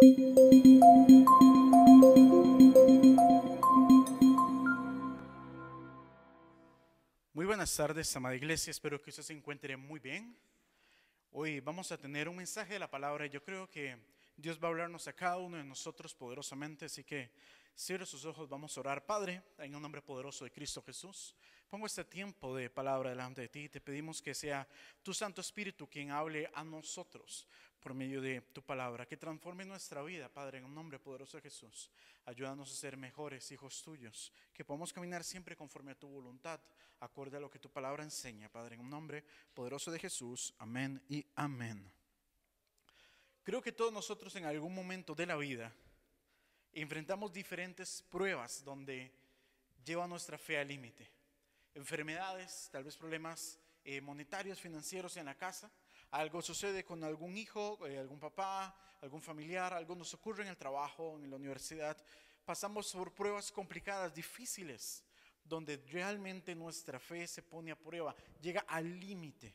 Muy buenas tardes, amada iglesia. Espero que usted se encuentre muy bien. Hoy vamos a tener un mensaje de la palabra. Yo creo que Dios va a hablarnos a cada uno de nosotros poderosamente. Así que cierre sus ojos, vamos a orar. Padre, en el nombre poderoso de Cristo Jesús, pongo este tiempo de palabra delante de ti y te pedimos que sea tu Santo Espíritu quien hable a nosotros por medio de tu palabra, que transforme nuestra vida, Padre, en el nombre poderoso de Jesús. Ayúdanos a ser mejores hijos tuyos, que podamos caminar siempre conforme a tu voluntad, acorde a lo que tu palabra enseña, Padre, en el nombre poderoso de Jesús. Amén y amén. Creo que todos nosotros en algún momento de la vida enfrentamos diferentes pruebas donde lleva nuestra fe al límite. Enfermedades, tal vez problemas monetarios, financieros en la casa. Algo sucede con algún hijo, algún papá, algún familiar, algo nos ocurre en el trabajo, en la universidad. Pasamos por pruebas complicadas, difíciles, donde realmente nuestra fe se pone a prueba, llega al límite.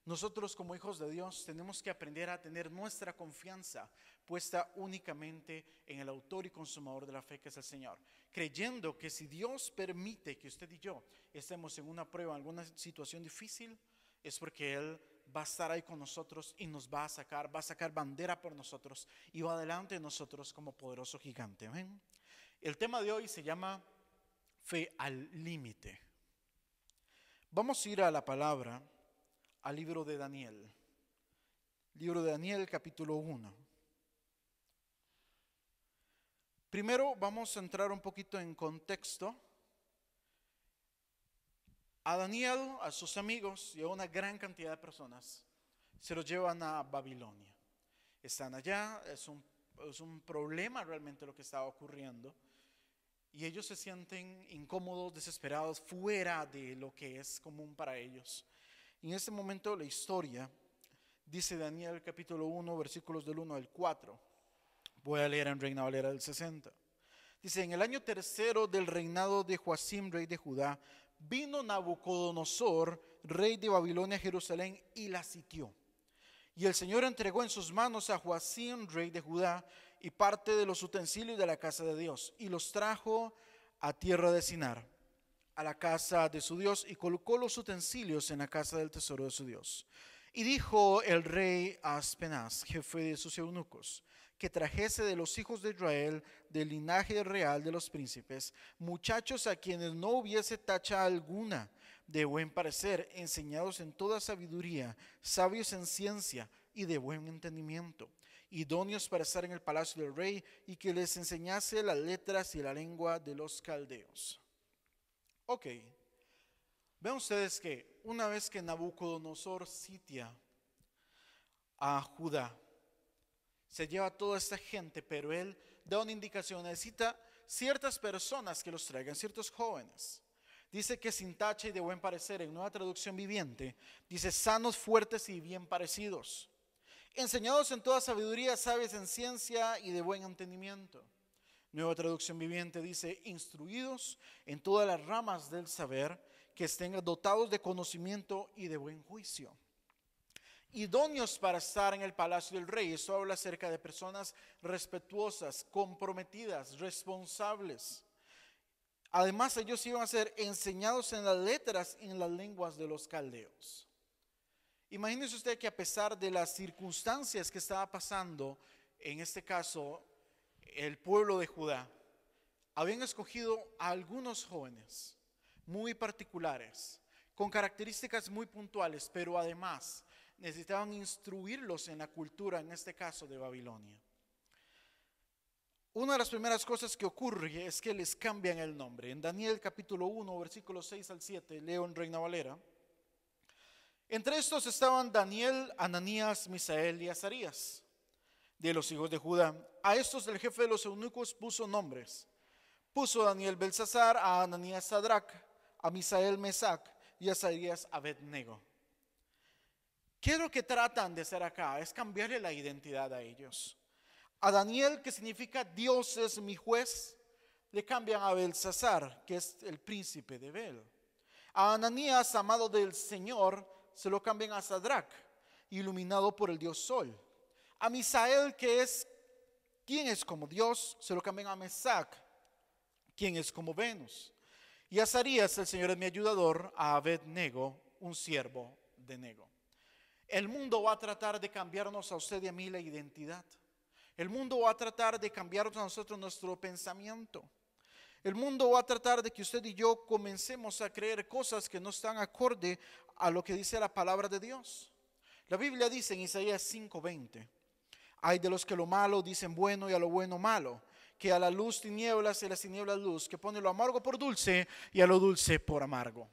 Nosotros como hijos de Dios tenemos que aprender a tener nuestra confianza puesta únicamente en el autor y consumador de la fe, que es el Señor, creyendo que si Dios permite que usted y yo estemos en una prueba, en alguna situación difícil, es porque Él va a estar ahí con nosotros y nos va a sacar bandera por nosotros y va adelante de nosotros como poderoso gigante. ¿Ven? El tema de hoy se llama fe al límite. Vamos a ir a la palabra, al libro de Daniel. Libro de Daniel, capítulo 1. Primero vamos a entrar un poquito en contexto. A Daniel, a sus amigos y a una gran cantidad de personas se los llevan a Babilonia. Están allá, es un problema realmente lo que estaba ocurriendo. Y ellos se sienten incómodos, desesperados, fuera de lo que es común para ellos. En este momento la historia dice Daniel capítulo 1, versículos del 1 al 4. Voy a leer en Reina Valera del 60. Dice: en el año tercero del reinado de Joacim, rey de Judá, vino Nabucodonosor, rey de Babilonia, a Jerusalén y la sitió. Y el Señor entregó en sus manos a Joacim, rey de Judá, y parte de los utensilios de la casa de Dios, y los trajo a tierra de Sinar, a la casa de su Dios, y colocó los utensilios en la casa del tesoro de su Dios. Y dijo el rey a Aspenaz, jefe de sus eunucos, que trajese de los hijos de Israel, del linaje real de los príncipes, muchachos a quienes no hubiese tacha alguna, de buen parecer, enseñados en toda sabiduría, sabios en ciencia y de buen entendimiento, idóneos para estar en el palacio del rey, y que les enseñase las letras y la lengua de los caldeos. Ok, ven ustedes que una vez que Nabucodonosor sitia a Judá, se lleva a toda esta gente, pero él da una indicación: necesita ciertas personas que los traigan, ciertos jóvenes. Dice que sin tacha y de buen parecer. En Nueva Traducción Viviente dice sanos, fuertes y bien parecidos, enseñados en toda sabiduría, sabios en ciencia y de buen entendimiento. Nueva Traducción Viviente dice instruidos en todas las ramas del saber, que estén dotados de conocimiento y de buen juicio, idóneos para estar en el palacio del rey. Esto habla acerca de personas respetuosas, comprometidas, responsables. Además, ellos iban a ser enseñados en las letras y en las lenguas de los caldeos. Imagínese usted que a pesar de las circunstancias que estaba pasando, en este caso el pueblo de Judá, habían escogido a algunos jóvenes muy particulares, con características muy puntuales, pero además necesitaban instruirlos en la cultura, en este caso de Babilonia. Una de las primeras cosas que ocurre es que les cambian el nombre. En Daniel capítulo 1, versículos 6 al 7, leo en Reina Valera. Entre estos estaban Daniel, Ananías, Misael y Azarías, de los hijos de Judá. A estos el jefe de los eunucos puso nombres. Puso a Daniel Belsasar, a Ananías Sadrac, a Misael Mesac y a Azarías Abednego. ¿Qué es lo que tratan de hacer acá? Es cambiarle la identidad a ellos. A Daniel, que significa Dios es mi juez, le cambian a Belsasar, que es el príncipe de Bel. A Ananías, amado del Señor, se lo cambian a Sadrac, iluminado por el Dios Sol. A Misael, que es ¿quién es como Dios? Se lo cambian a Mesac. ¿Quién es como Venus? Y a Azarías, el Señor es mi ayudador, a Abed-Nego, un siervo de Nego. El mundo va a tratar de cambiarnos a usted y a mí la identidad. El mundo va a tratar de cambiarnos a nosotros nuestro pensamiento. El mundo va a tratar de que usted y yo comencemos a creer cosas que no están acorde a lo que dice la palabra de Dios. La Biblia dice en Isaías 5:20, hay de los que lo malo dicen bueno y a lo bueno malo, que a la luz tinieblas y a las tinieblas luz, que pone lo amargo por dulce y a lo dulce por amargo.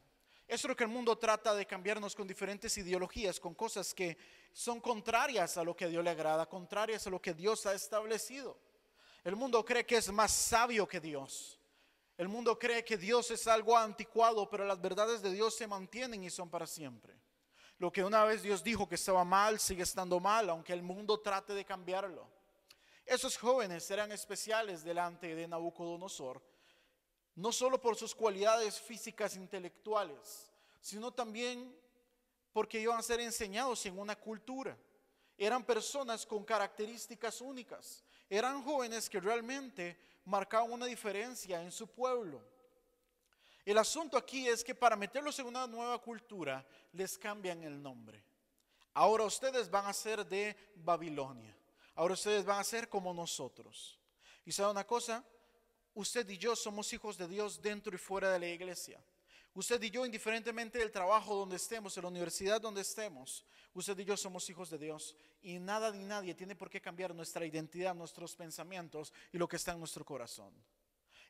Eso es lo que el mundo trata de cambiarnos con diferentes ideologías, con cosas que son contrarias a lo que a Dios le agrada, contrarias a lo que Dios ha establecido. El mundo cree que es más sabio que Dios. El mundo cree que Dios es algo anticuado, pero las verdades de Dios se mantienen y son para siempre. Lo que una vez Dios dijo que estaba mal, sigue estando mal, aunque el mundo trate de cambiarlo. Esos jóvenes eran especiales delante de Nabucodonosor, no solo por sus cualidades físicas e intelectuales, sino también porque iban a ser enseñados en una cultura. Eran personas con características únicas. Eran jóvenes que realmente marcaban una diferencia en su pueblo. El asunto aquí es que para meterlos en una nueva cultura, les cambian el nombre. Ahora ustedes van a ser de Babilonia. Ahora ustedes van a ser como nosotros. Y sabe una cosa, usted y yo somos hijos de Dios dentro y fuera de la iglesia. Usted y yo, indiferentemente del trabajo donde estemos, en la universidad donde estemos, usted y yo somos hijos de Dios. Y nada ni nadie tiene por qué cambiar nuestra identidad, nuestros pensamientos y lo que está en nuestro corazón.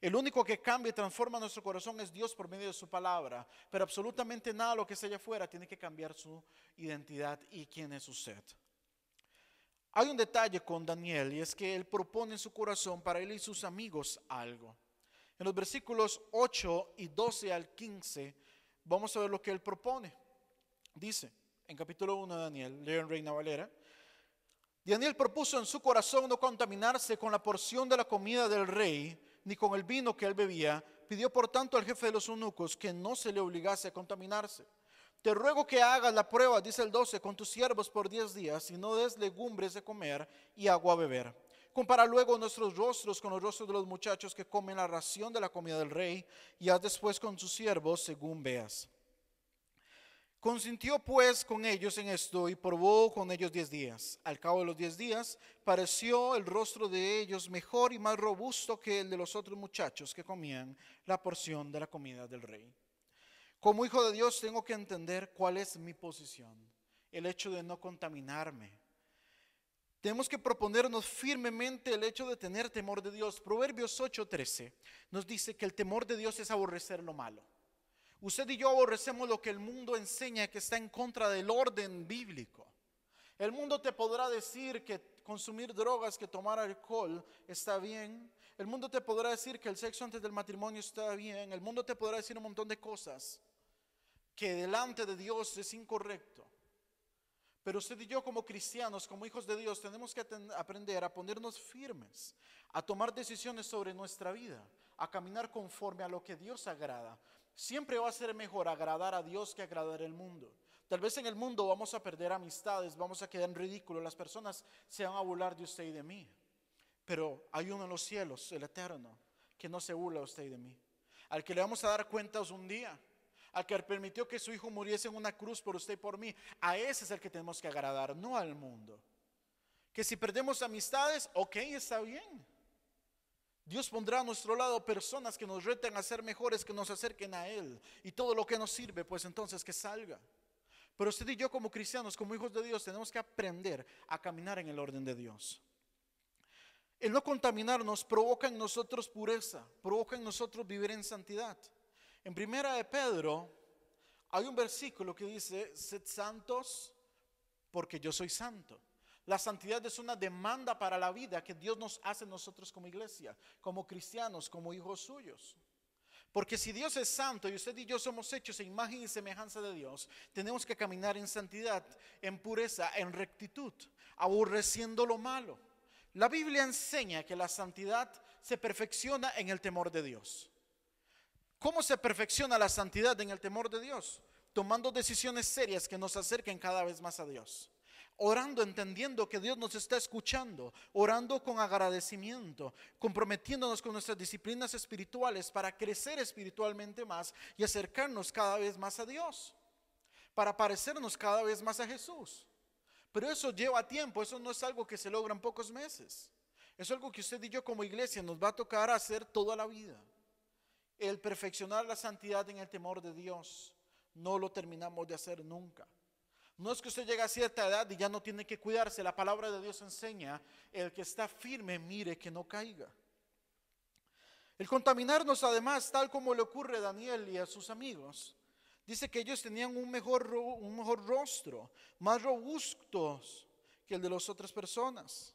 El único que cambia y transforma nuestro corazón es Dios por medio de su palabra. Pero absolutamente nada de lo que está allá afuera tiene que cambiar su identidad y quién es usted. Hay un detalle con Daniel y es que él propone en su corazón para él y sus amigos algo. En los versículos 8 y 12 al 15 vamos a ver lo que él propone. Dice en capítulo 1 de Daniel, leo en Reina Valera. Daniel propuso en su corazón no contaminarse con la porción de la comida del rey, ni con el vino que él bebía. Pidió por tanto al jefe de los eunucos que no se le obligase a contaminarse. Te ruego que hagas la prueba, dice el 12, con tus siervos por 10 días, y no des legumbres de comer y agua a beber. Compara luego nuestros rostros con los rostros de los muchachos que comen la ración de la comida del rey, y haz después con tus siervos según veas. Consintió pues con ellos en esto y probó con ellos 10 días. Al cabo de los 10 días pareció el rostro de ellos mejor y más robusto que el de los otros muchachos que comían la porción de la comida del rey. Como hijo de Dios tengo que entender cuál es mi posición, el hecho de no contaminarme. Tenemos que proponernos firmemente el hecho de tener temor de Dios. Proverbios 8:13 nos dice que el temor de Dios es aborrecer lo malo. Usted y yo aborrecemos lo que el mundo enseña que está en contra del orden bíblico. El mundo te podrá decir que consumir drogas, que tomar alcohol está bien. El mundo te podrá decir que el sexo antes del matrimonio está bien. El mundo te podrá decir un montón de cosas que delante de Dios es incorrecto. Pero usted y yo como cristianos, como hijos de Dios, tenemos que aprender a ponernos firmes, a tomar decisiones sobre nuestra vida, a caminar conforme a lo que Dios agrada. Siempre va a ser mejor agradar a Dios que agradar al mundo. Tal vez en el mundo vamos a perder amistades, vamos a quedar en ridículo, las personas se van a burlar de usted y de mí. Pero hay uno en los cielos, el Eterno, que no se burla de usted y de mí. Al que le vamos a dar cuentas un día. Al que permitió que su hijo muriese en una cruz por usted y por mí. A ese es el que tenemos que agradar, no al mundo. Que si perdemos amistades, ok, está bien. Dios pondrá a nuestro lado personas que nos reten a ser mejores, que nos acerquen a Él. Y todo lo que nos sirve, pues entonces que salga. Pero usted y yo como cristianos, como hijos de Dios, tenemos que aprender a caminar en el orden de Dios. El no contaminarnos provoca en nosotros pureza, provoca en nosotros vivir en santidad. En primera de Pedro hay un versículo que dice, sed santos porque yo soy santo. La santidad es una demanda para la vida que Dios nos hace nosotros como iglesia, como cristianos, como hijos suyos. Porque si Dios es santo y usted y yo somos hechos en imagen y semejanza de Dios, tenemos que caminar en santidad, en pureza, en rectitud, aborreciendo lo malo. La Biblia enseña que la santidad se perfecciona en el temor de Dios. ¿Cómo se perfecciona la santidad en el temor de Dios? Tomando decisiones serias que nos acerquen cada vez más a Dios. orando entendiendo que Dios nos está escuchando, orando con agradecimiento, comprometiéndonos con nuestras disciplinas espirituales para crecer espiritualmente más y acercarnos cada vez más a Dios, para parecernos cada vez más a Jesús. Pero eso lleva tiempo, eso no es algo que se logra en pocos meses. Es algo que usted y yo como iglesia nos va a tocar hacer toda la vida. El perfeccionar la santidad en el temor de Dios, no lo terminamos de hacer nunca. No es que usted llegue a cierta edad y ya no tiene que cuidarse. La palabra de Dios enseña, el que está firme, mire que no caiga. El contaminarnos además, tal como le ocurre a Daniel y a sus amigos, dice que ellos tenían un mejor rostro, más robustos que el de las otras personas.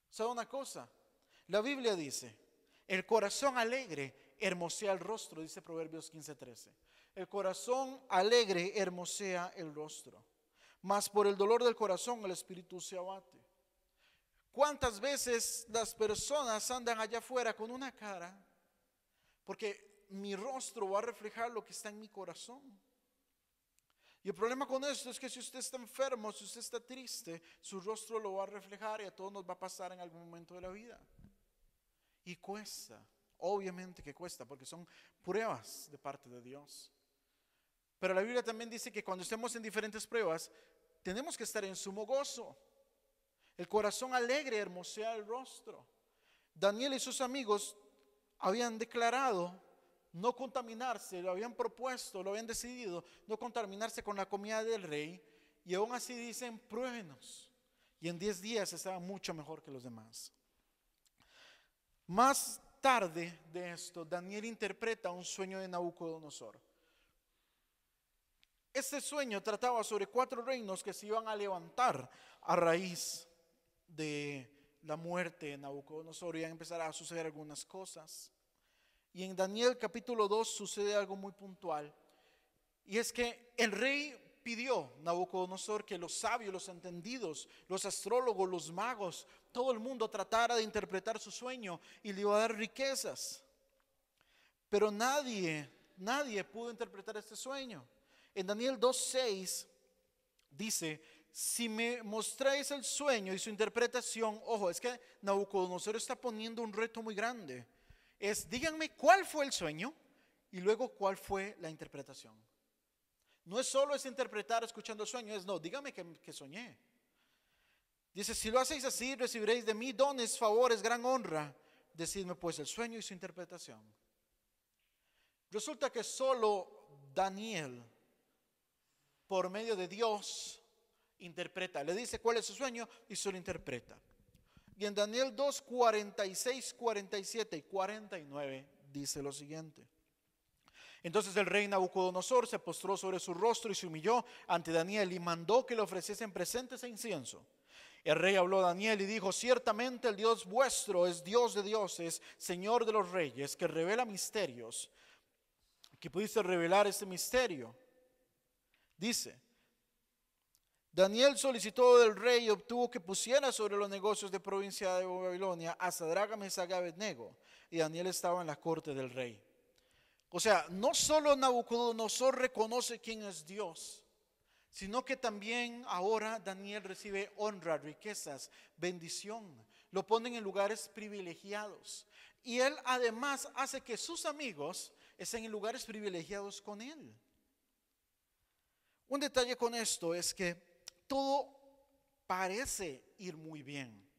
¿Sabe una cosa? La Biblia dice, el corazón alegre hermosea el rostro, dice Proverbios 15:13. El corazón alegre hermosea el rostro, mas por el dolor del corazón el espíritu se abate. ¿Cuántas veces las personas andan allá afuera con una cara? Porque mi rostro va a reflejar lo que está en mi corazón. Y el problema con esto es que si usted está enfermo, si usted está triste, su rostro lo va a reflejar y a todos nos va a pasar en algún momento de la vida. Y cuesta, obviamente que cuesta, porque son pruebas de parte de Dios. Pero la Biblia también dice que cuando estemos en diferentes pruebas, tenemos que estar en sumo gozo. El corazón alegre hermosea el rostro. Daniel y sus amigos habían declarado no contaminarse, lo habían propuesto, lo habían decidido, no contaminarse con la comida del rey. Y aún así dicen, pruébenos. Y en 10 días estaban mucho mejor que los demás. Más tarde de esto, Daniel interpreta un sueño de Nabucodonosor. Este sueño trataba sobre 4 reinos que se iban a levantar a raíz de la muerte de Nabucodonosor. Y a empezar a suceder algunas cosas. Y en Daniel capítulo 2 sucede algo muy puntual. Y es que el rey pidió, Nabucodonosor, que los sabios, los entendidos, los astrólogos, los magos, todo el mundo tratara de interpretar su sueño y le iba a dar riquezas. Pero nadie pudo interpretar este sueño. En Daniel 2:6 dice, si me mostráis el sueño y su interpretación, ojo, es que Nabucodonosor está poniendo un reto muy grande. Díganme cuál fue el sueño y luego cuál fue la interpretación. No es solo interpretar escuchando el sueño, no, dígame que soñé. Dice, si lo hacéis así, recibiréis de mí dones, favores, gran honra. Decidme pues el sueño y su interpretación. Resulta que solo Daniel, por medio de Dios, interpreta. Le dice cuál es su sueño y se lo interpreta. Y en Daniel 2, 46, 47 y 49 dice lo siguiente. Entonces el rey Nabucodonosor se postró sobre su rostro y se humilló ante Daniel y mandó que le ofreciesen presentes e incienso. El rey habló a Daniel y dijo, ciertamente el Dios vuestro es Dios de dioses, Señor de los reyes, que revela misterios. Que pudiste revelar este misterio. Dice, Daniel solicitó del rey y obtuvo que pusiera sobre los negocios de provincia de Babilonia a Sadrach, Mesach y Abednego. Y Daniel estaba en la corte del rey. O sea, no solo Nabucodonosor reconoce quién es Dios, sino que también ahora Daniel recibe honra, riquezas, bendición. Lo ponen en lugares privilegiados. Y él además hace que sus amigos estén en lugares privilegiados con él. Un detalle con esto es que todo parece ir muy bien.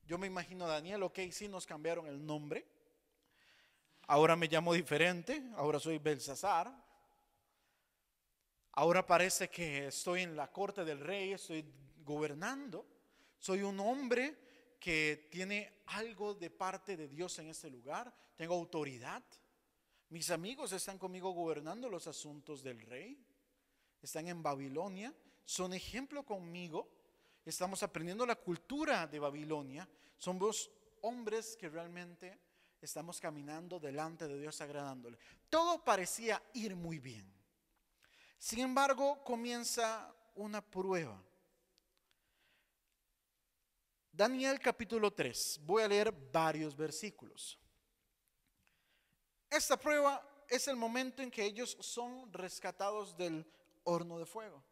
Yo me imagino a Daniel, ok, sí nos cambiaron el nombre. Ahora me llamo diferente, ahora soy Belsasar. Ahora parece que estoy en la corte del rey, estoy gobernando. Soy un hombre que tiene algo de parte de Dios en este lugar. Tengo autoridad. Mis amigos están conmigo gobernando los asuntos del rey. Están en Babilonia, son ejemplo conmigo. Estamos aprendiendo la cultura de Babilonia. Somos hombres que realmente estamos caminando delante de Dios agradándole. Todo parecía ir muy bien. Sin embargo, comienza una prueba. Daniel capítulo 3. Voy a leer varios versículos. Esta prueba es el momento en que ellos son rescatados del horno de fuego.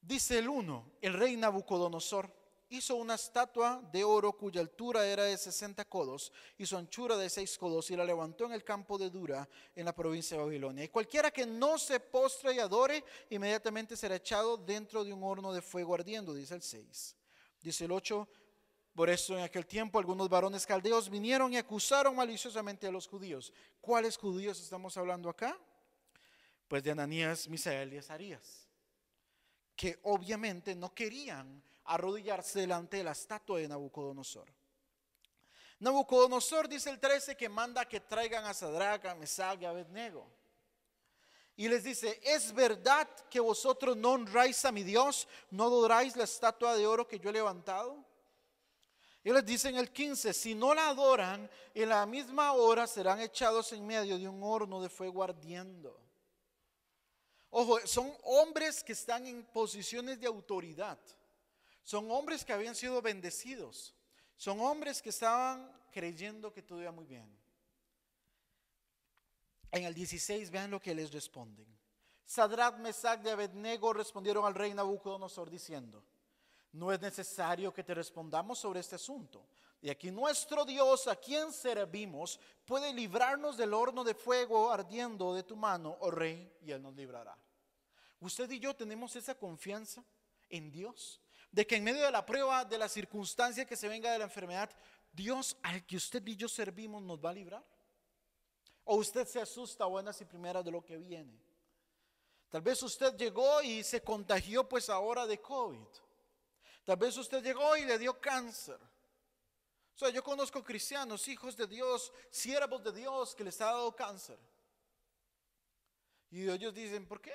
Dice el 1, el rey Nabucodonosor hizo una estatua de oro cuya altura era de 60 codos y su anchura de 6 codos, y la levantó en el campo de Dura, en la provincia de Babilonia. Y cualquiera que no se postre y adore, inmediatamente será echado dentro de un horno de fuego ardiendo, dice el 6. Dice el 8, por eso en aquel tiempo algunos varones caldeos vinieron y acusaron maliciosamente a los judíos. ¿Cuáles judíos estamos hablando acá? Pues de Ananías, Misael y Azarías, que obviamente no querían arrodillarse delante de la estatua de Nabucodonosor. Nabucodonosor, dice el 13, que manda que traigan a Sadrach, a Mesach y a Abednego. Y les dice, ¿es verdad que vosotros no honráis a mi Dios? ¿No adoráis la estatua de oro que yo he levantado? Y les dice en el 15, si no la adoran, en la misma hora serán echados en medio de un horno de fuego ardiendo. Ojo, son hombres que están en posiciones de autoridad. Son hombres que habían sido bendecidos. Son hombres que estaban creyendo que todo iba muy bien. En el 16, vean lo que les responden. Sadrach, Mesach y Abednego respondieron al rey Nabucodonosor diciendo, no es necesario que te respondamos sobre este asunto. Y aquí nuestro Dios, a quien servimos, puede librarnos del horno de fuego ardiendo de tu mano, oh rey, y él nos librará. Usted y yo tenemos esa confianza en Dios, de que en medio de la prueba, de la circunstancia que se venga de la enfermedad, Dios al que usted y yo servimos nos va a librar. O usted se asusta a buenas y primeras de lo que viene. Tal vez usted llegó y se contagió pues ahora de COVID. Tal vez usted llegó y le dio cáncer. O sea, yo conozco cristianos, hijos de Dios, siervos de Dios, que les ha dado cáncer. Y ellos dicen, ¿por qué?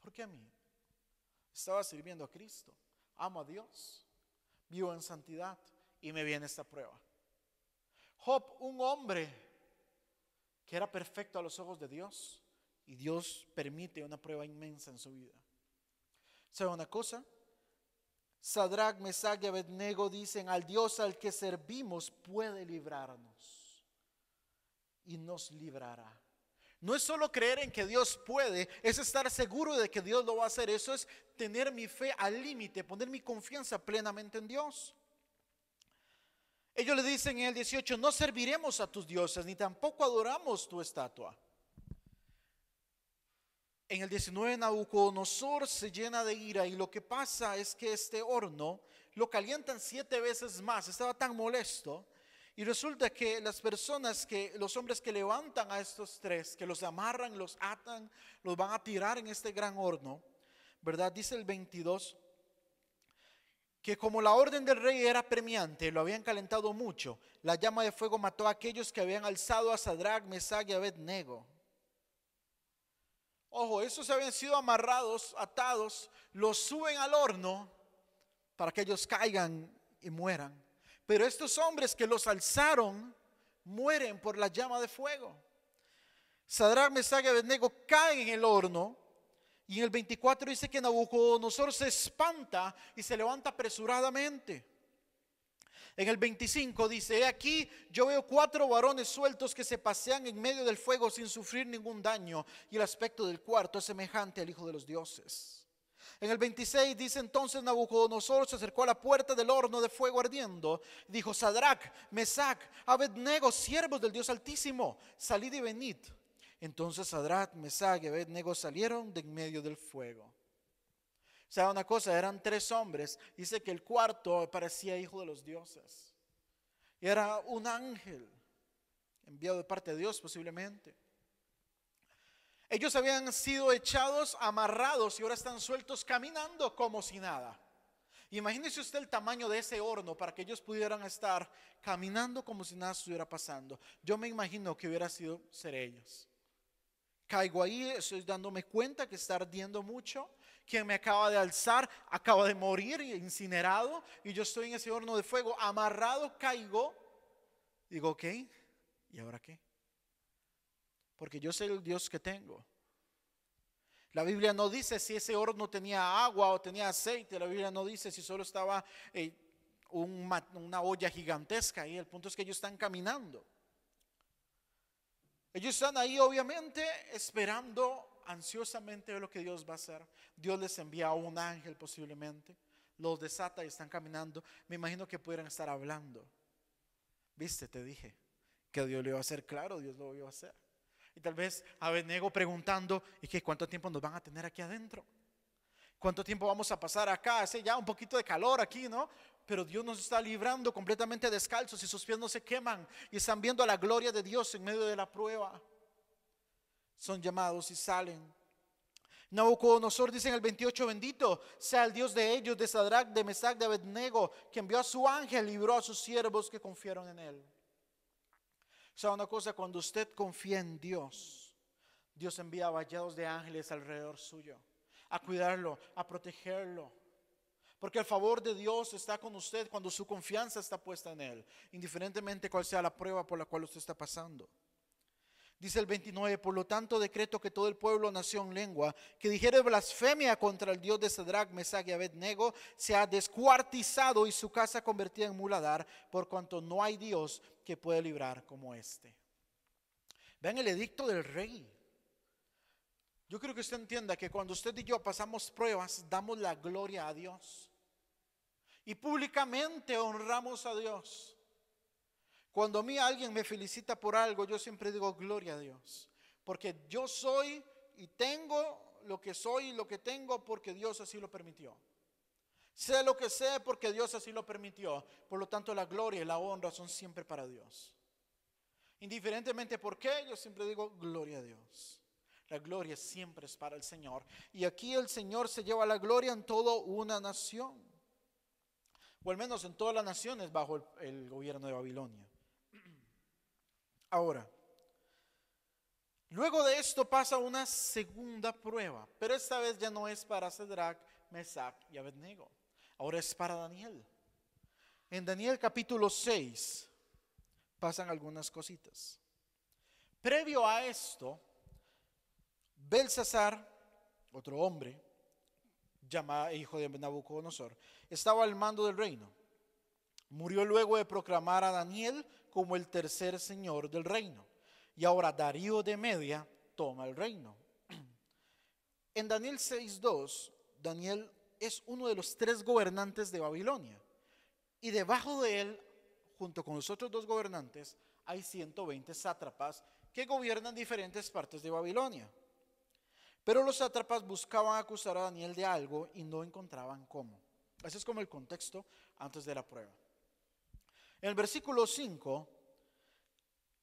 ¿Por qué a mí? Estaba sirviendo a Cristo, amo a Dios, vivo en santidad y me viene esta prueba. Job, un hombre que era perfecto a los ojos de Dios, y Dios permite una prueba inmensa en su vida. ¿Sabe una cosa? Sadrach, Mesach y Abednego dicen, al Dios al que servimos puede librarnos y nos librará. No es solo creer en que Dios puede, es estar seguro de que Dios lo va a hacer. Eso es tener mi fe al límite, poner mi confianza plenamente en Dios. Ellos le dicen en el 18, no serviremos a tus dioses, ni tampoco adoramos tu estatua. En el 19, Nabucodonosor se llena de ira, y lo que pasa es que este horno lo calientan 7 veces más. Estaba tan molesto. Y resulta que los hombres que levantan a estos 3, que los amarran, los atan, los van a tirar en este gran horno, ¿verdad? Dice el 22, que como la orden del rey era premiante, lo habían calentado mucho, la llama de fuego mató a aquellos que habían alzado a Sadrach, Mesach y Abednego. Ojo, estos habían sido amarrados, atados, los suben al horno para que ellos caigan y mueran. Pero estos hombres que los alzaron mueren por la llama de fuego. Sadrach, Mesach y Abednego caen en el horno. Y en el 24 dice que Nabucodonosor se espanta y se levanta apresuradamente. En el 25 dice, he aquí yo veo 4 varones sueltos que se pasean en medio del fuego sin sufrir ningún daño, y el aspecto del cuarto es semejante al Hijo de los dioses. En el 26 dice, entonces Nabucodonosor se acercó a la puerta del horno de fuego ardiendo, dijo, Sadrach, Mesach, Abednego, siervos del Dios Altísimo, salid y venid. Entonces Sadrach, Mesach y Abednego salieron de en medio del fuego. ¿Sabe una cosa? Eran 3 hombres. Dice que el cuarto parecía hijo de los dioses. Y era un ángel enviado de parte de Dios posiblemente. Ellos habían sido echados, amarrados, y ahora están sueltos caminando como si nada. Imagínese usted el tamaño de ese horno para que ellos pudieran estar caminando como si nada estuviera pasando. Yo me imagino que hubiera sido ser ellos. Caigo ahí, estoy dándome cuenta que está ardiendo mucho. Quien me acaba de alzar acaba de morir incinerado, y yo estoy en ese horno de fuego amarrado, caigo. Digo, ok, ¿y ahora qué? Porque yo sé el Dios que tengo. La Biblia no dice si ese horno tenía agua o tenía aceite. La Biblia no dice si solo estaba una olla gigantesca. Y el punto es que ellos están caminando. Ellos están ahí obviamente esperando ansiosamente de lo que Dios va a hacer. Dios les envía a un ángel posiblemente, los desata y están caminando. Me imagino que pudieran estar hablando. Viste, te dije que Dios lo iba a hacer. Claro, Dios lo iba a hacer. Y tal vez Abednego preguntando, ¿y qué, cuánto tiempo nos van a tener aquí adentro? ¿Cuánto tiempo vamos a pasar acá? Hace ya un poquito de calor aquí, ¿no? Pero Dios nos está librando completamente descalzos y sus pies no se queman y están viendo la gloria de Dios en medio de la prueba. Son llamados y salen. Nabucodonosor dice en el 28, bendito sea el Dios de ellos, de Sadrach, de Mesach, de Abednego, que envió a su ángel y libró a sus siervos que confiaron en él. O sea, una cosa, cuando usted confía en Dios, Dios envía vallados de ángeles alrededor suyo, a cuidarlo, a protegerlo. Porque el favor de Dios está con usted cuando su confianza está puesta en Él, indiferentemente cuál sea la prueba por la cual usted está pasando. Dice el 29, por lo tanto decreto que todo el pueblo, nación, lengua, que dijere blasfemia contra el Dios de Sadrach, Mesach y Abednego, sea descuartizado y su casa convertida en muladar, por cuanto no hay Dios que pueda librar como este. Vean el edicto del rey. Yo creo que usted entienda que cuando usted y yo pasamos pruebas, damos la gloria a Dios. Y públicamente honramos a Dios. Cuando a mí alguien me felicita por algo, yo siempre digo gloria a Dios. Porque yo soy y tengo lo que soy y lo que tengo porque Dios así lo permitió. Sé lo que sé porque Dios así lo permitió. Por lo tanto, la gloria y la honra son siempre para Dios. Indiferentemente por qué, yo siempre digo gloria a Dios. La gloria siempre es para el Señor. Y aquí el Señor se lleva la gloria en toda una nación. O al menos en todas las naciones bajo el gobierno de Babilonia. Ahora, luego de esto pasa una segunda prueba. Pero esta vez ya no es para Sadrach, Mesach y Abednego. Ahora es para Daniel. En Daniel capítulo 6 pasan algunas cositas. Previo a esto, Belsasar, otro hombre, hijo de Nabucodonosor, estaba al mando del reino. Murió luego de proclamar a Daniel como el tercer señor del reino. Y ahora Darío de Media toma el reino. En Daniel 6:2, Daniel es uno de los 3 gobernantes de Babilonia. Y debajo de él, junto con los otros 2 gobernantes, hay 120 sátrapas que gobiernan diferentes partes de Babilonia. Pero los sátrapas buscaban acusar a Daniel de algo y no encontraban cómo. Ese es como el contexto antes de la prueba. En el versículo 5,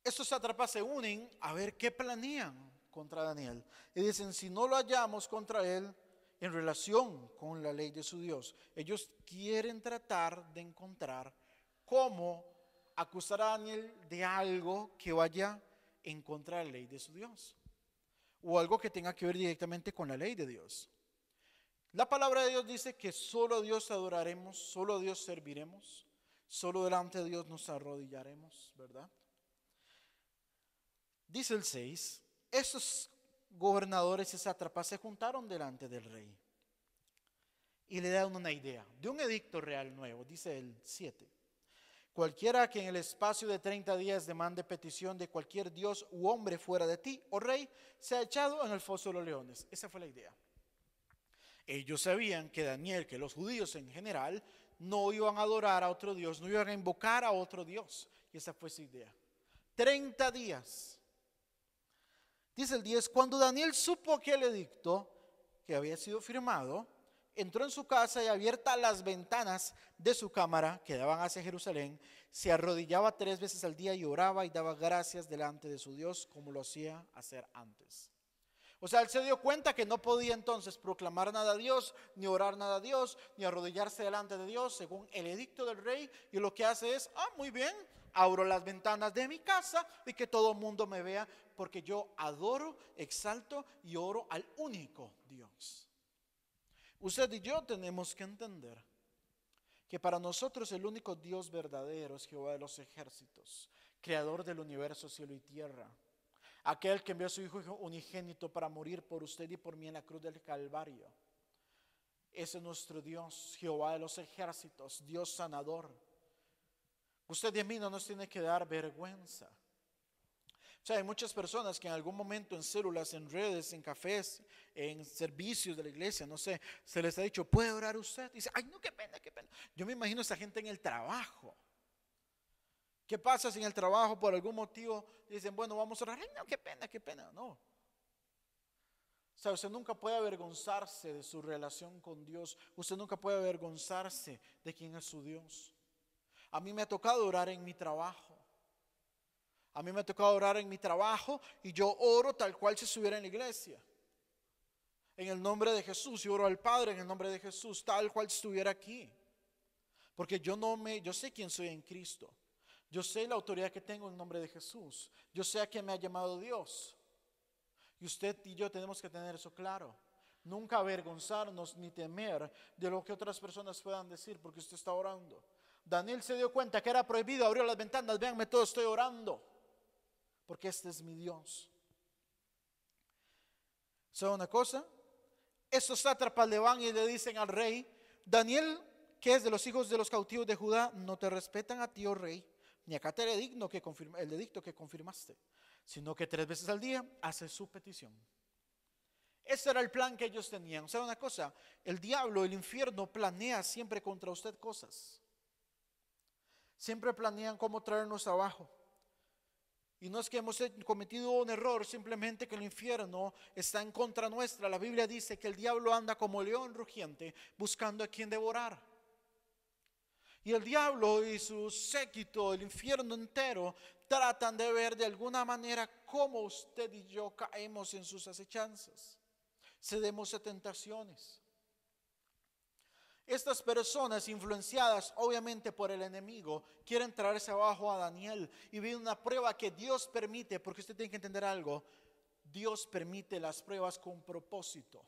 estos sátrapas se unen a ver qué planean contra Daniel. Y dicen, si no lo hallamos contra él en relación con la ley de su Dios, ellos quieren tratar de encontrar cómo acusar a Daniel de algo que vaya en contra de la ley de su Dios. O algo que tenga que ver directamente con la ley de Dios. La palabra de Dios dice que solo a Dios adoraremos, solo a Dios serviremos, solo delante de Dios nos arrodillaremos, ¿verdad? Dice el 6, estos gobernadores y sátrapas se juntaron delante del rey y le dan una idea de un edicto real nuevo. Dice el 7, cualquiera que en el espacio de 30 días demande petición de cualquier dios u hombre fuera de ti, oh rey, sea echado en el foso de los leones. Esa fue la idea. Ellos sabían que Daniel, que los judíos en general, no iban a adorar a otro Dios, no iban a invocar a otro Dios. Y esa fue su idea. 30 días. Dice el 10, cuando Daniel supo aquel edicto que había sido firmado, entró en su casa y abiertas las ventanas de su cámara que daban hacia Jerusalén, se arrodillaba 3 veces al día y oraba y daba gracias delante de su Dios como lo hacía hacer antes. O sea, él se dio cuenta que no podía entonces proclamar nada a Dios, ni orar nada a Dios, ni arrodillarse delante de Dios según el edicto del rey. Y lo que hace es, muy bien, abro las ventanas de mi casa y que todo el mundo me vea porque yo adoro, exalto y oro al único Dios. Usted y yo tenemos que entender que para nosotros el único Dios verdadero es Jehová de los ejércitos, creador del universo, cielo y tierra. Aquel que envió a su Hijo unigénito para morir por usted y por mí en la cruz del Calvario. Ese es nuestro Dios, Jehová de los ejércitos, Dios sanador. Usted y a mí no nos tiene que dar vergüenza. sea, hay muchas personas que en algún momento en células, en redes, en cafés, en servicios de la iglesia, no sé, se les ha dicho, ¿puede orar usted? Y dice, ay, no, qué pena, qué pena. Yo me imagino a esa gente en el trabajo. ¿Qué pasa si en el trabajo por algún motivo dicen, bueno, vamos a orar? Ay, no, qué pena, qué pena. No. O sea, usted nunca puede avergonzarse de su relación con Dios. Usted nunca puede avergonzarse de quién es su Dios. A mí me ha tocado orar en mi trabajo. A mí me ha tocado orar en mi trabajo y yo oro tal cual si estuviera en la iglesia. En el nombre de Jesús, y oro al Padre en el nombre de Jesús, tal cual si estuviera aquí. Porque yo sé quién soy en Cristo. Yo sé la autoridad que tengo en el nombre de Jesús. Yo sé a quién me ha llamado Dios. Y usted y yo tenemos que tener eso claro. Nunca avergonzarnos ni temer de lo que otras personas puedan decir porque usted está orando. Daniel se dio cuenta que era prohibido, abrió las ventanas, véanme todo, estoy orando. Porque este es mi Dios. ¿Sabe una cosa? Estos sátrapas le van y le dicen al rey, Daniel, que es de los hijos de los cautivos de Judá, no te respetan a ti, oh rey, ni acata el edicto que confirmaste, sino que 3 veces al día hace su petición. Ese era el plan que ellos tenían. ¿Sabe una cosa? El diablo, el infierno planea siempre contra usted cosas. Siempre planean cómo traernos abajo. Y no es que hemos cometido un error, simplemente que el infierno está en contra nuestra. La Biblia dice que el diablo anda como león rugiente buscando a quien devorar. Y el diablo y su séquito, el infierno entero, tratan de ver de alguna manera cómo usted y yo caemos en sus acechanzas. Cedemos a tentaciones. Estas personas influenciadas obviamente por el enemigo quieren traerse abajo a Daniel y viene una prueba que Dios permite, porque usted tiene que entender algo, Dios permite las pruebas con propósito.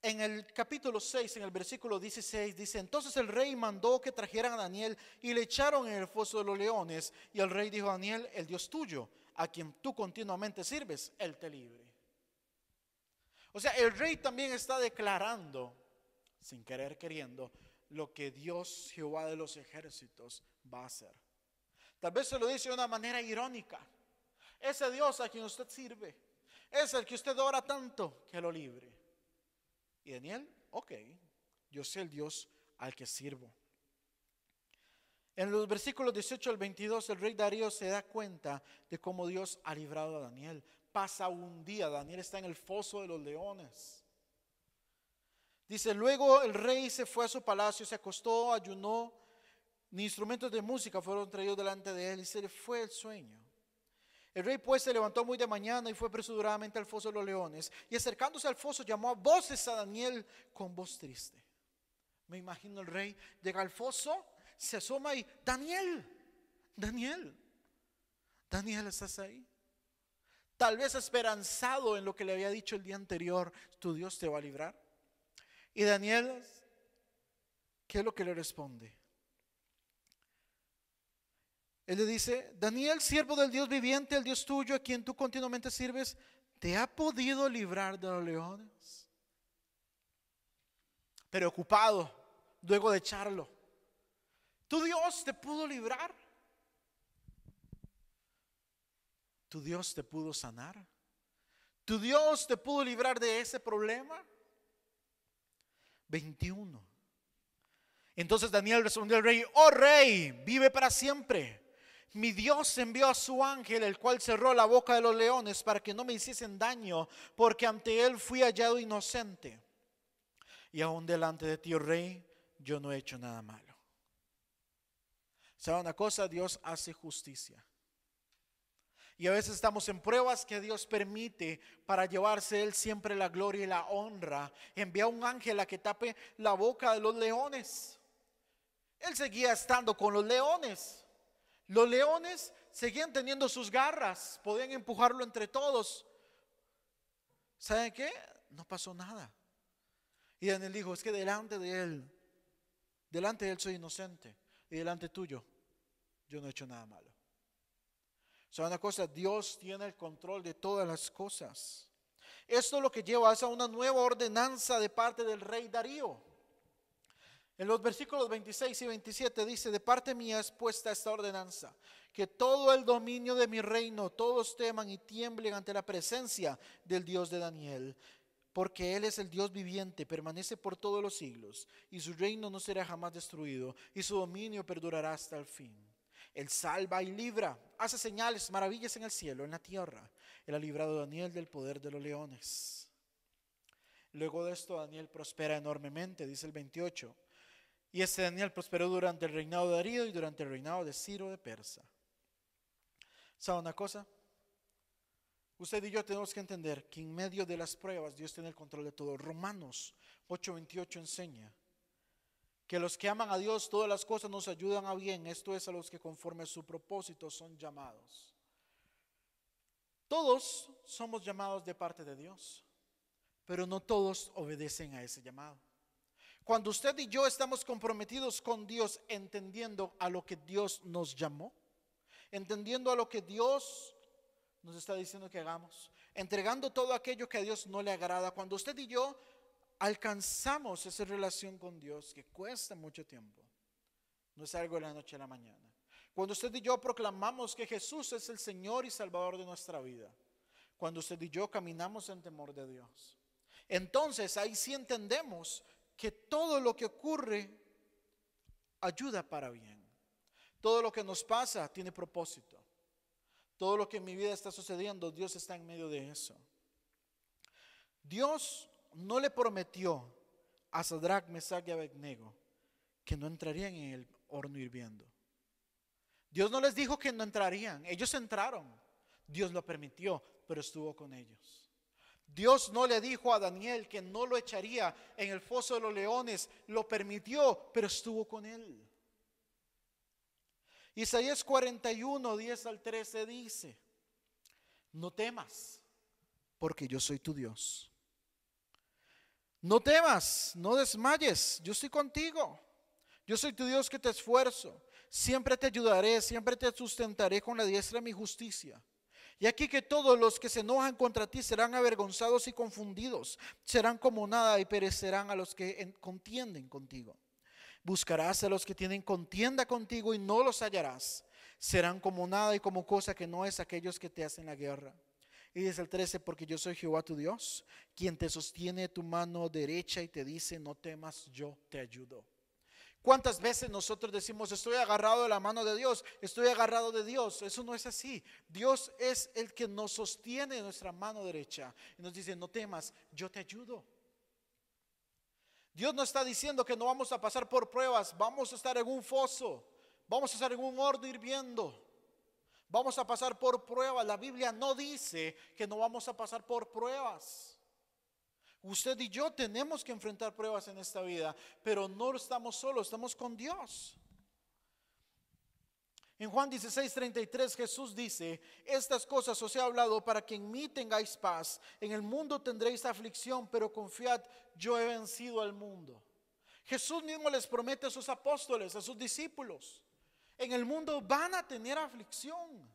En el capítulo 6, en el versículo 16 dice, entonces el rey mandó que trajeran a Daniel y le echaron en el foso de los leones y el rey dijo a Daniel, el Dios tuyo, a quien tú continuamente sirves, él te libre. O sea, el rey también está declarando, sin querer queriendo, lo que Dios, Jehová de los ejércitos, va a hacer. Tal vez se lo dice de una manera irónica. Ese Dios a quien usted sirve, es el que usted ora tanto, que lo libre. Y Daniel, ok, yo sé el Dios al que sirvo. En los versículos 18 al 22, el rey Darío se da cuenta de cómo Dios ha librado a Daniel. Pasa un día, Daniel está en el foso de los leones. Dice, luego el rey se fue a su palacio, se acostó, ayunó, ni instrumentos de música fueron traídos delante de él y se le fue el sueño. El rey pues se levantó muy de mañana y fue apresuradamente al foso de los leones y acercándose al foso llamó a voces a Daniel con voz triste. Me imagino el rey llega al foso, se asoma y Daniel, ¿estás ahí? Tal vez esperanzado en lo que le había dicho el día anterior, tu Dios te va a librar. Y Daniel, ¿qué es lo que le responde? Él le dice, Daniel, siervo del Dios viviente, el Dios tuyo, a quien tú continuamente sirves, ¿te ha podido librar de los leones? Preocupado, luego de echarlo, ¿tu Dios te pudo librar? ¿Tu Dios te pudo sanar? ¿Tu Dios te pudo librar de ese problema? 21. Entonces Daniel respondió al rey, oh rey, vive para siempre. Mi Dios envió a su ángel, el cual cerró la boca de los leones para que no me hiciesen daño, porque ante él fui hallado inocente. Y aún delante de ti, oh rey, yo no he hecho nada malo. ¿Sabe una cosa? Dios hace justicia. Y a veces estamos en pruebas que Dios permite para llevarse Él siempre la gloria y la honra. Envía un ángel a que tape la boca de los leones. Él seguía estando con los leones. Los leones seguían teniendo sus garras, podían empujarlo entre todos. ¿Saben qué? No pasó nada. Y Daniel dijo, es que delante de él soy inocente. Y delante tuyo, yo no he hecho nada malo. ¿Saben una cosa? Dios tiene el control de todas las cosas. Esto es lo que lleva a una nueva ordenanza de parte del rey Darío. En los versículos 26 y 27 dice: de parte mía es puesta esta ordenanza, que todo el dominio de mi reino, todos teman y tiemblen ante la presencia del Dios de Daniel, porque Él es el Dios viviente, permanece por todos los siglos, y su reino no será jamás destruido, y su dominio perdurará hasta el fin. Él salva y libra, hace señales, maravillas en el cielo, en la tierra. Él ha librado a Daniel del poder de los leones. Luego de esto Daniel prospera enormemente, dice el 28. Y este Daniel prosperó durante el reinado de Darío y durante el reinado de Ciro de Persa. ¿Sabe una cosa? Usted y yo tenemos que entender que en medio de las pruebas Dios tiene el control de todo. Romanos 8:28 enseña que los que aman a Dios todas las cosas nos ayudan a bien. Esto es, a los que conforme a su propósito son llamados. Todos somos llamados de parte de Dios, pero no todos obedecen a ese llamado. Cuando usted y yo estamos comprometidos con Dios, entendiendo a lo que Dios nos llamó, entendiendo a lo que Dios nos está diciendo que hagamos, entregando todo aquello que a Dios no le agrada, cuando usted y yo alcanzamos esa relación con Dios, que cuesta mucho tiempo, no es algo de la noche a la mañana. Cuando usted y yo proclamamos que Jesús es el Señor y Salvador de nuestra vida, cuando usted y yo caminamos en temor de Dios, entonces ahí sí entendemos que todo lo que ocurre ayuda para bien. Todo lo que nos pasa tiene propósito. Todo lo que en mi vida está sucediendo, Dios está en medio de eso. Dios no le prometió a Sadrach, Mesach y Abednego que no entrarían en el horno hirviendo. Dios no les dijo que no entrarían. Ellos entraron. Dios lo permitió, pero estuvo con ellos. Dios no le dijo a Daniel que no lo echaría en el foso de los leones. Lo permitió, pero estuvo con él. Isaías 41, 10 al 13 dice: no temas, porque yo soy tu Dios. No temas, no desmayes, yo estoy contigo. Yo soy tu Dios que te esfuerzo. Siempre te ayudaré, siempre te sustentaré con la diestra de mi justicia. Y aquí que todos los que se enojan contra ti serán avergonzados y confundidos, serán como nada y perecerán a los que contienden contigo. Buscarás a los que tienen contienda contigo y no los hallarás. Serán como nada y como cosa que no es aquellos que te hacen la guerra. Y dice el 13: porque yo soy Jehová tu Dios, quien te sostiene tu mano derecha y te dice: no temas, yo te ayudo. ¿Cuántas veces nosotros decimos: estoy agarrado de la mano de Dios, estoy agarrado de Dios? Eso no es así. Dios es el que nos sostiene nuestra mano derecha y nos dice: no temas, yo te ayudo. Dios no está diciendo que no vamos a pasar por pruebas. Vamos a estar en un foso, vamos a estar en un horno hirviendo, vamos a pasar por pruebas. La Biblia no dice que no vamos a pasar por pruebas. Usted y yo tenemos que enfrentar pruebas en esta vida, pero no estamos solos, estamos con Dios. En Juan 16:33 Jesús dice: estas cosas os he hablado para que en mí tengáis paz. En el mundo tendréis aflicción, pero confiad, yo he vencido al mundo. Jesús mismo les promete a sus apóstoles, a sus discípulos: en el mundo van a tener aflicción.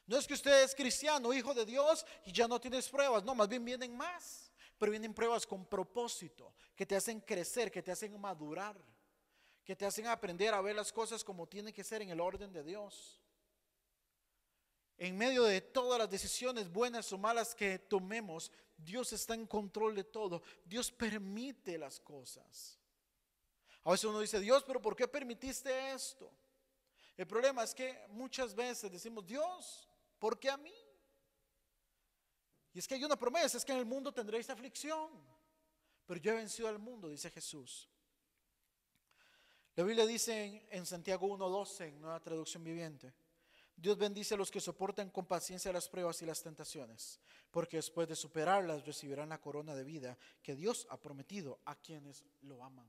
No es que usted es cristiano, hijo de Dios, y ya no tienes pruebas. No, más bien vienen más. Pero vienen pruebas con propósito, que te hacen crecer, que te hacen madurar, que te hacen aprender a ver las cosas como tienen que ser en el orden de Dios. En medio de todas las decisiones buenas o malas que tomemos, Dios está en control de todo. Dios permite las cosas. A veces uno dice: Dios, pero ¿por qué permitiste esto? El problema es que muchas veces decimos: Dios, ¿por qué a mí? Y es que hay una promesa, es que en el mundo tendréis aflicción, pero yo he vencido al mundo, dice Jesús. La Biblia dice en Santiago 1:12, en Nueva Traducción Viviente: Dios bendice a los que soportan con paciencia las pruebas y las tentaciones, porque después de superarlas recibirán la corona de vida que Dios ha prometido a quienes lo aman.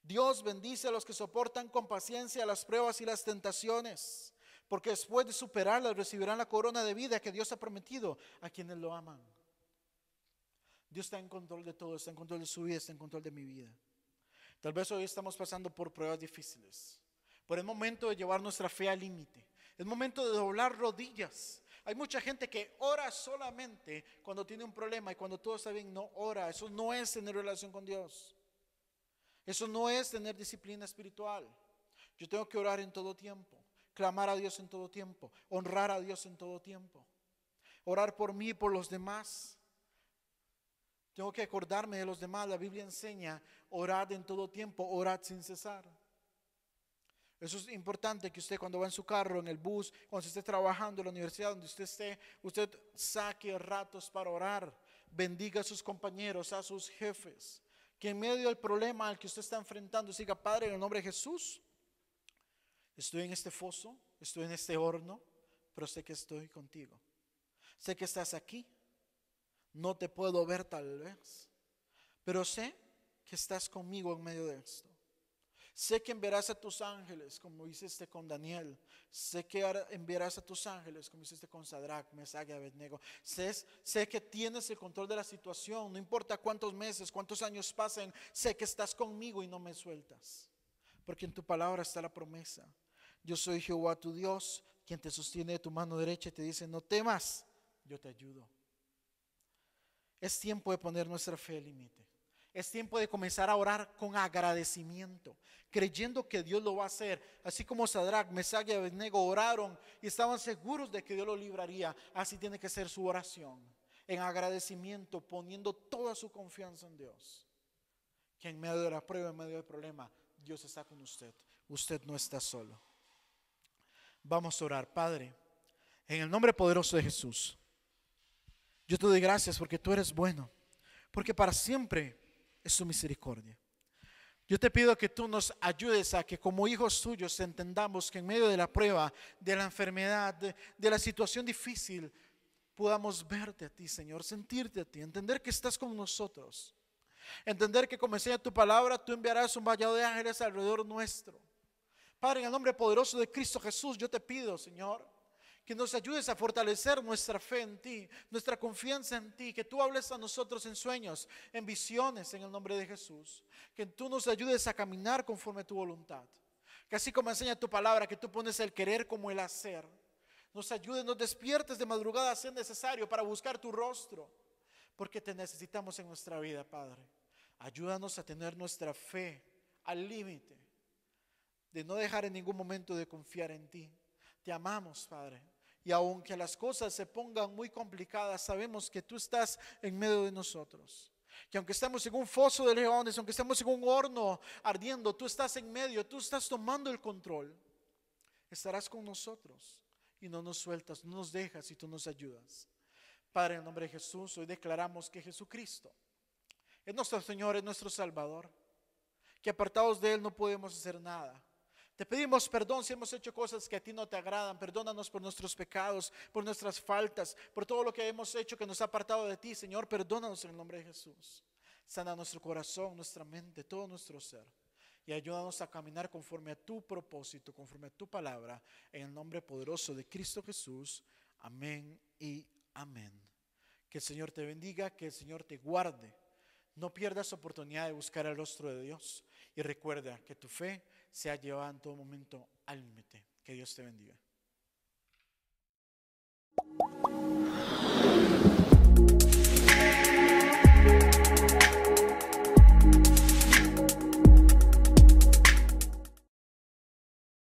Dios bendice a los que soportan con paciencia las pruebas y las tentaciones, porque después de superarlas recibirán la corona de vida que Dios ha prometido a quienes lo aman. Dios está en control de todo, está en control de su vida, está en control de mi vida. Tal vez hoy estamos pasando por pruebas difíciles, pero es momento de llevar nuestra fe al límite. Es momento de doblar rodillas. Hay mucha gente que ora solamente cuando tiene un problema, y cuando todo está bien no ora. Eso no es tener relación con Dios. Eso no es tener disciplina espiritual. Yo tengo que orar en todo tiempo, clamar a Dios en todo tiempo, honrar a Dios en todo tiempo, orar por mí y por los demás. Tengo que acordarme de los demás. La Biblia enseña orar en todo tiempo, orar sin cesar. Eso es importante, que usted cuando va en su carro, en el bus, cuando esté trabajando en la universidad, donde usted esté, usted saque ratos para orar. Bendiga a sus compañeros, a sus jefes. Que en medio del problema al que usted está enfrentando, diga: Padre, en el nombre de Jesús, estoy en este foso, estoy en este horno, pero sé que estoy contigo. Sé que estás aquí. No te puedo ver tal vez, pero sé que estás conmigo en medio de esto. Sé que enviarás a tus ángeles, como hiciste con Daniel. Sé que enviarás a tus ángeles, como hiciste con Sadrach, Mesach y Abednego. Sé que tienes el control de la situación. No importa cuántos meses, cuántos años pasen, sé que estás conmigo y no me sueltas. Porque en tu palabra está la promesa. Yo soy Jehová tu Dios, quien te sostiene de tu mano derecha y te dice: no temas, yo te ayudo. Es tiempo de poner nuestra fe al límite. Es tiempo de comenzar a orar con agradecimiento, creyendo que Dios lo va a hacer. Así como Sadrach, Mesach y Abednego oraron y estaban seguros de que Dios lo libraría, así tiene que ser su oración. En agradecimiento, poniendo toda su confianza en Dios. Que en medio de la prueba, en medio del problema, Dios está con usted. Usted no está solo. Vamos a orar. Padre, en el nombre poderoso de Jesús, yo te doy gracias porque tú eres bueno, porque para siempre es tu misericordia. Yo te pido que tú nos ayudes a que como hijos tuyos entendamos que en medio de la prueba, de la enfermedad, de la situación difícil, podamos verte a ti, Señor, sentirte a ti, entender que estás con nosotros, entender que como enseña tu palabra, tú enviarás un vallado de ángeles alrededor nuestro. Padre, en el nombre poderoso de Cristo Jesús, yo te pido, Señor, que nos ayudes a fortalecer nuestra fe en ti, nuestra confianza en ti, que tú hables a nosotros en sueños, en visiones, en el nombre de Jesús. Que tú nos ayudes a caminar conforme a tu voluntad. Que así como enseña tu palabra, que tú pones el querer como el hacer. Nos ayudes, nos despiertes de madrugada si es necesario para buscar tu rostro, porque te necesitamos en nuestra vida, Padre. Ayúdanos a tener nuestra fe al límite, de no dejar en ningún momento de confiar en ti. Te amamos, Padre. Y aunque las cosas se pongan muy complicadas, sabemos que tú estás en medio de nosotros. Que aunque estemos en un foso de leones, aunque estemos en un horno ardiendo, tú estás en medio, tú estás tomando el control. Estarás con nosotros y no nos sueltas, no nos dejas y tú nos ayudas. Padre, en el nombre de Jesús, hoy declaramos que Jesucristo es nuestro Señor, es nuestro Salvador. Que apartados de Él no podemos hacer nada. Te pedimos perdón si hemos hecho cosas que a ti no te agradan. Perdónanos por nuestros pecados, por nuestras faltas, por todo lo que hemos hecho que nos ha apartado de ti. Señor, perdónanos en el nombre de Jesús. Sana nuestro corazón, nuestra mente, todo nuestro ser. Y ayúdanos a caminar conforme a tu propósito, conforme a tu palabra. En el nombre poderoso de Cristo Jesús. Amén y amén. Que el Señor te bendiga, que el Señor te guarde. No pierdas oportunidad de buscar el rostro de Dios. Y recuerda que tu fe se ha llevado en todo momento al límite. Que Dios te bendiga.